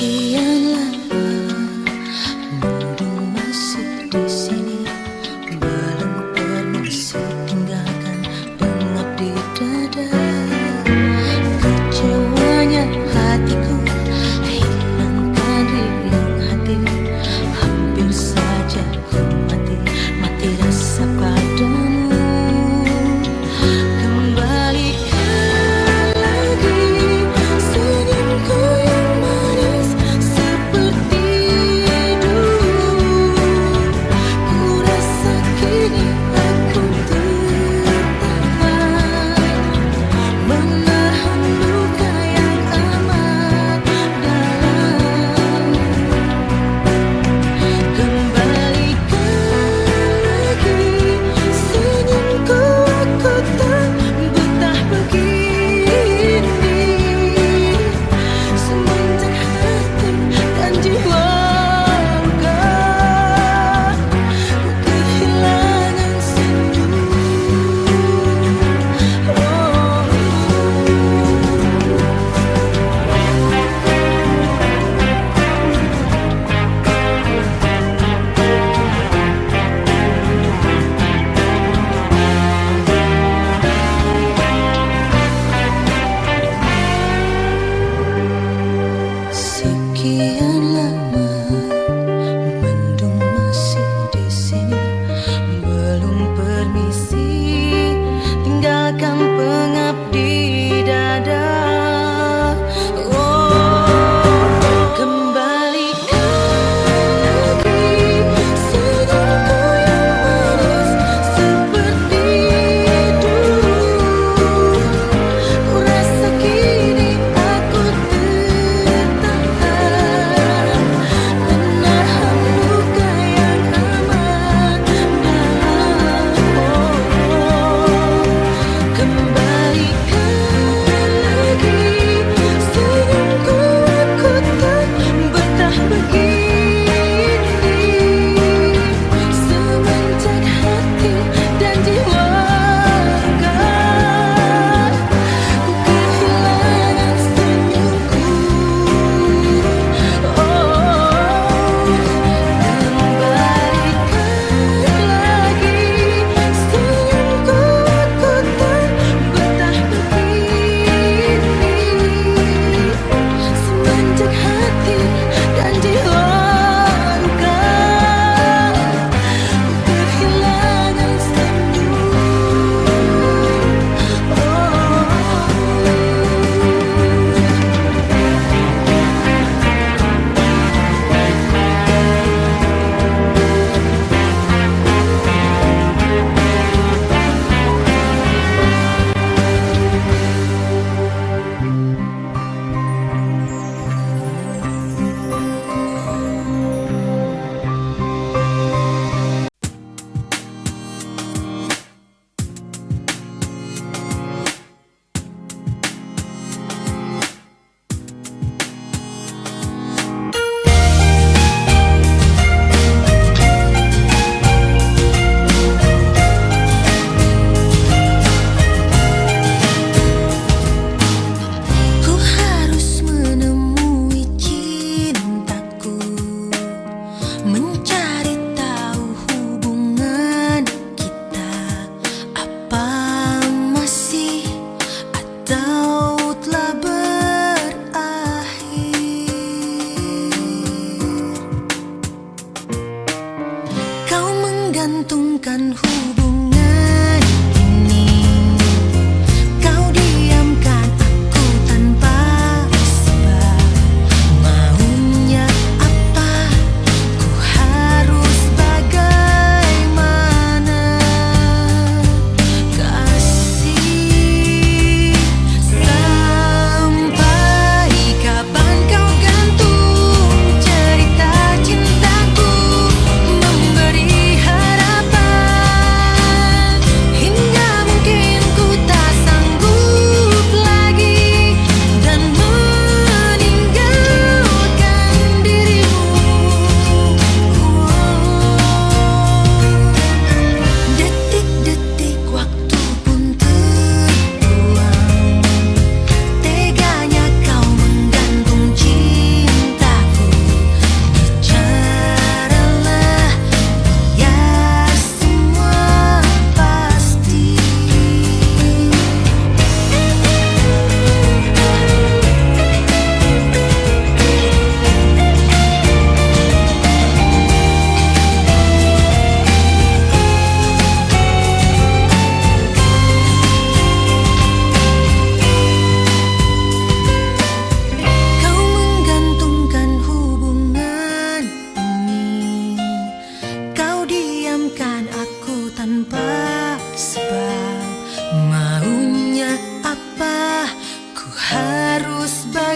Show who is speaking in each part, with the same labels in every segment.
Speaker 1: Sekian lama mendung masih di sini, belum permisi tinggalkan pengap di dada. Kecewanya hatiku, hilangkan riang hati, hampir saja ku mati, mati rasa padamu. Sekian lama mendung masih di sini, belum permisi tinggalkan pengap di dada. Gantungkan hubungan ini, kau diamkan aku tanpa sebab. Maunya apa, ku harus bagaimana? Kasih, sampai kapan kau gantung cerita cintaku, memberi harapan.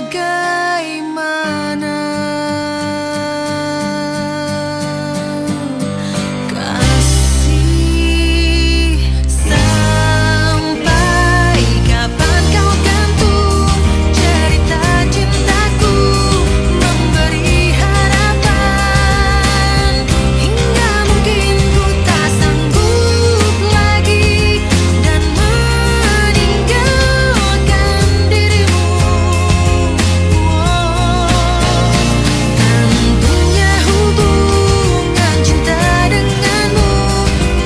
Speaker 1: bagaimana kasih, sampai kapan kau gantung cerita cintaku, memberi harapan hingga mungkin ku tak sanggup lagi dan meninggalkan dirimu. Tentunya hubungan cinta denganmu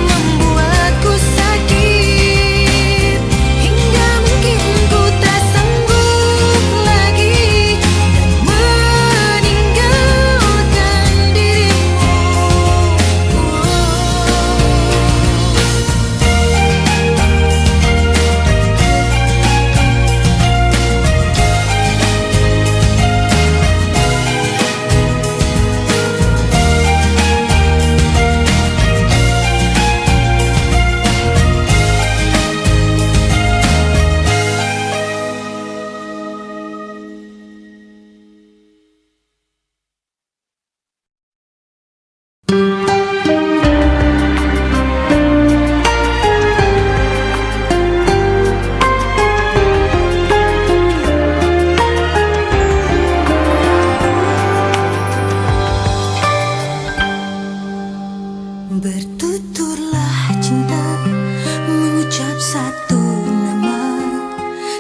Speaker 1: membuatku sakit hingga mungkin ku tak sanggup lagi dan meninggalkan dirimu. Bertuturlah cinta, mengucap satu nama,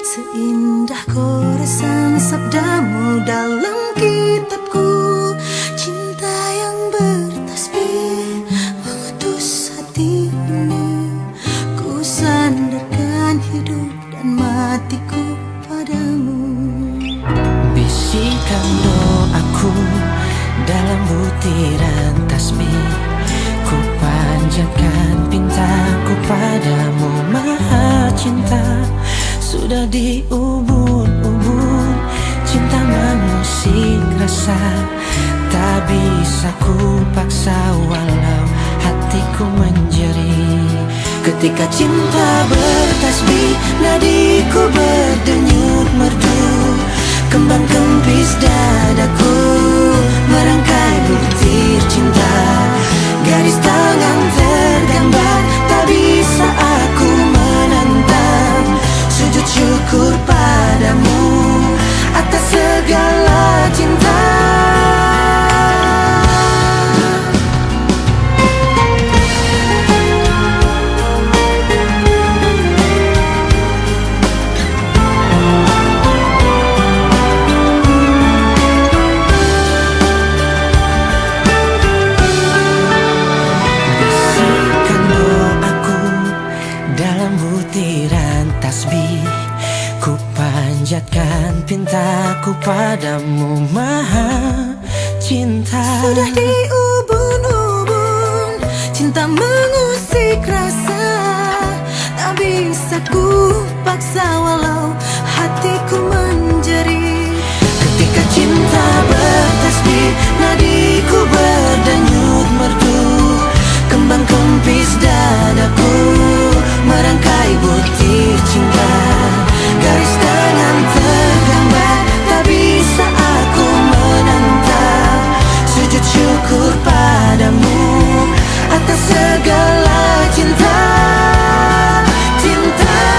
Speaker 1: seindah goresan sabdamu dalam kitabku. Cinta yang bertasbih mengutus hati ini, ku sandarkan hidup dan matiku padamu.
Speaker 2: Bisikan doaku dalam butiran tasbih, ku panjatkan pintaku padamu Maha Cinta. Sudah diubun-ubun cinta mengusik rasa, tak bisa ku paksa walau hatiku menjerit. Ketika cinta bertasbih, nadiku berdenyut merdu, kembang kempis dadaku merangkai butir cinta. Garis tangan tergambar, tak bisa aku menentang. Sujud syukur padamu atas segala cinta. Bisikan doaku dalam butiran tasbih, ku panjatkan pintaku padamu Maha Cinta.
Speaker 1: Sudah diubun-ubun cinta mengusik rasa, tak bisa ku paksa walau hatiku menjerit.
Speaker 2: Ketika cinta bertasbih, nadiku berdenyut merdu, kembang kempis dadaku merangkai butir cinta. Garis tangan tergambar, tak bisa aku menentang. Sujud syukur padamu atas segala cinta. Cinta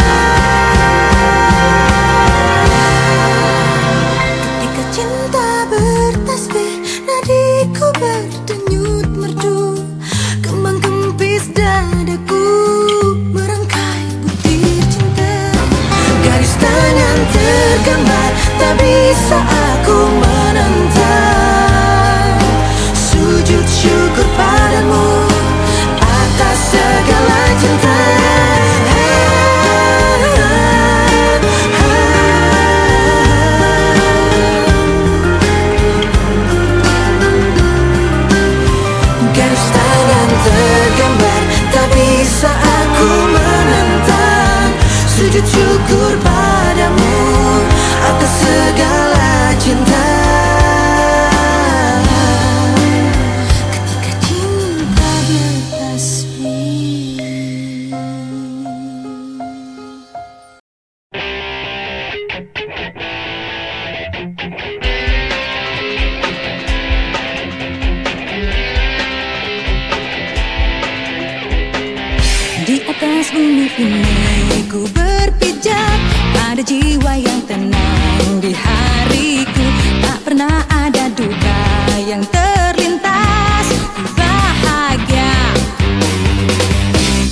Speaker 1: atas bumi ini ku berpijak pada jiwa yang tenang. Di hariku tak pernah ada duka yang terlintas. Ku bahagia,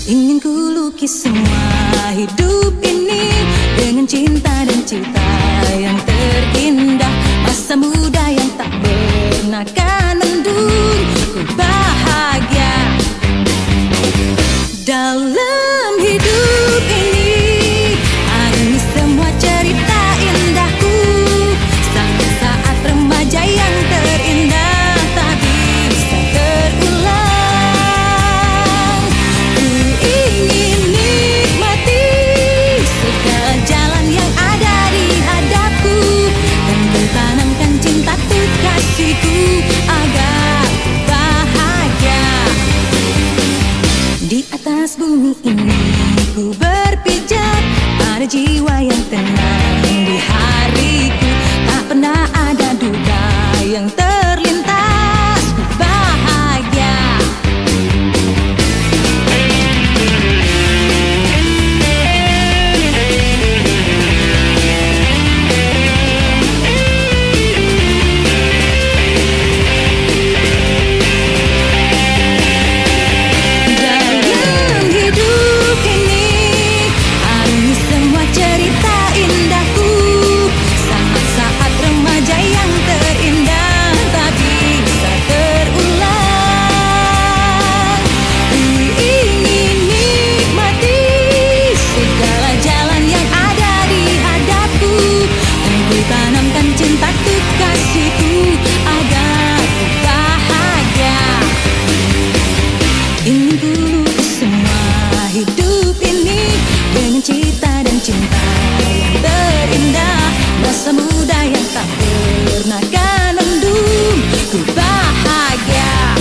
Speaker 1: ingin ku lukis semua hidup ini dengan cinta dan cita yang terindah. Masa muda yang tak pernah kan mendung. Ku bahagia dalam hidup ini, alami semua cerita indahku. Saat-saat remaja yang terindah tak bisa terulang. Ku ingin nikmati segala jalan yang ada di hadapku, dan ku tanamkan cinta tuh kasihku agar ku bahagia. Di atas bumi ini ku berpijak pada jiwa yang tenang. Di hariku tak pernah ada duka yang terlintas. Ku bahagia. Dalam hidup ini, alami semua cerita indahku. Saat-saat remaja yang terindah tak bisa terulang. Ku ingin nikmati segala jalan yang ada di hadapku, dan ku tanamkan cinta tuh kasihku agar ku bahagia. Ingin ku lukis semua hidup ini dengan cita dan cinta yang terindah. Masa muda yang tak pernah kan mendung. Ku bahagia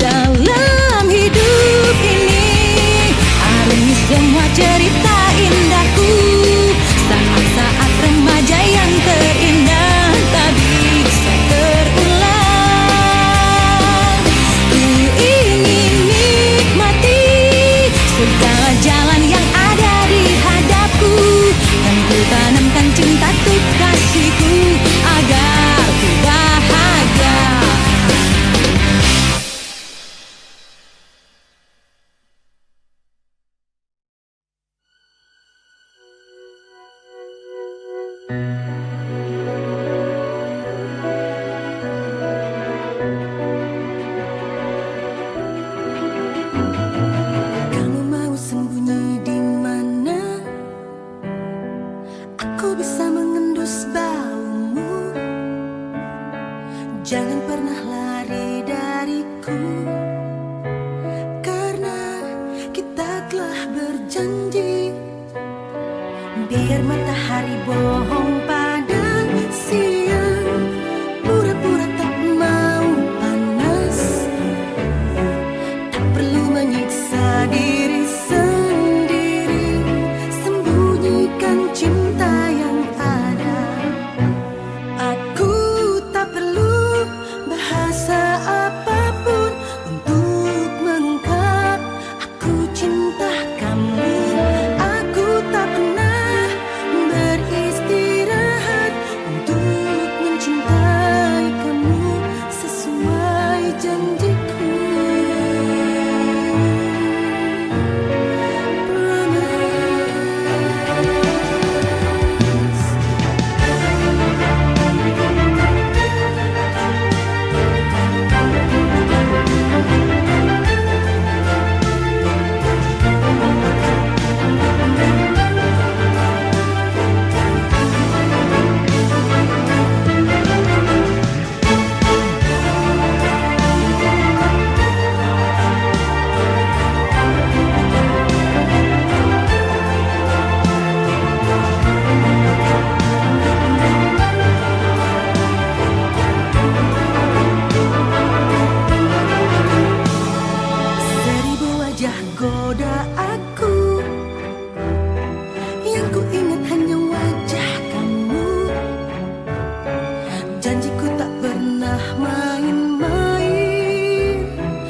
Speaker 1: dalam hidup ini, alami semua cerita indahku. Saat-saat remaja yang terindah tak bisa terulang. Ku ingin nikmati segala jalan yang ada di hadapku, dan ku tanamkan cinta tuh kasihku agar ku bahagia. Kamu mau sembunyi di mana? Aku bisa mengendus baumu. Jangan pernah lari dariku, karena kita telah berjanji. Biar matahari bohong pada siang, pura-pura tak mau panas. Tak perlu menyiksa diri sendiri, sembunyikan cinta yang ada. Aku tak perlu bahasa apapun untuk mengungkap aku cinta kamu. Aku tak pernah beristirahat untuk mencintai kamu sesuai janjiku. main-main.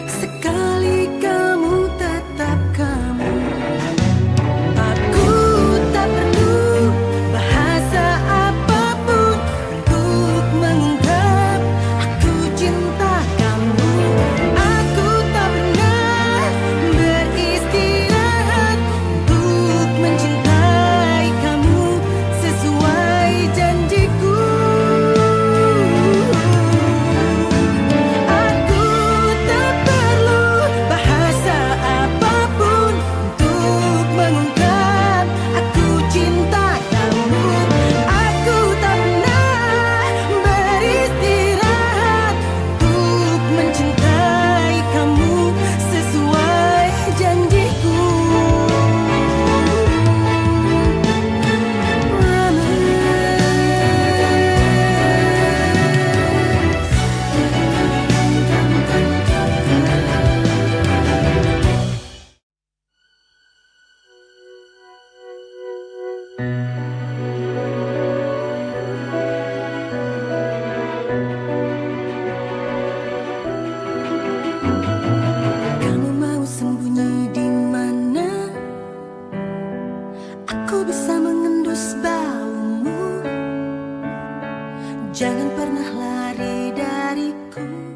Speaker 1: Sekali kamu tetapkan
Speaker 2: Jangan pernah lari dariku.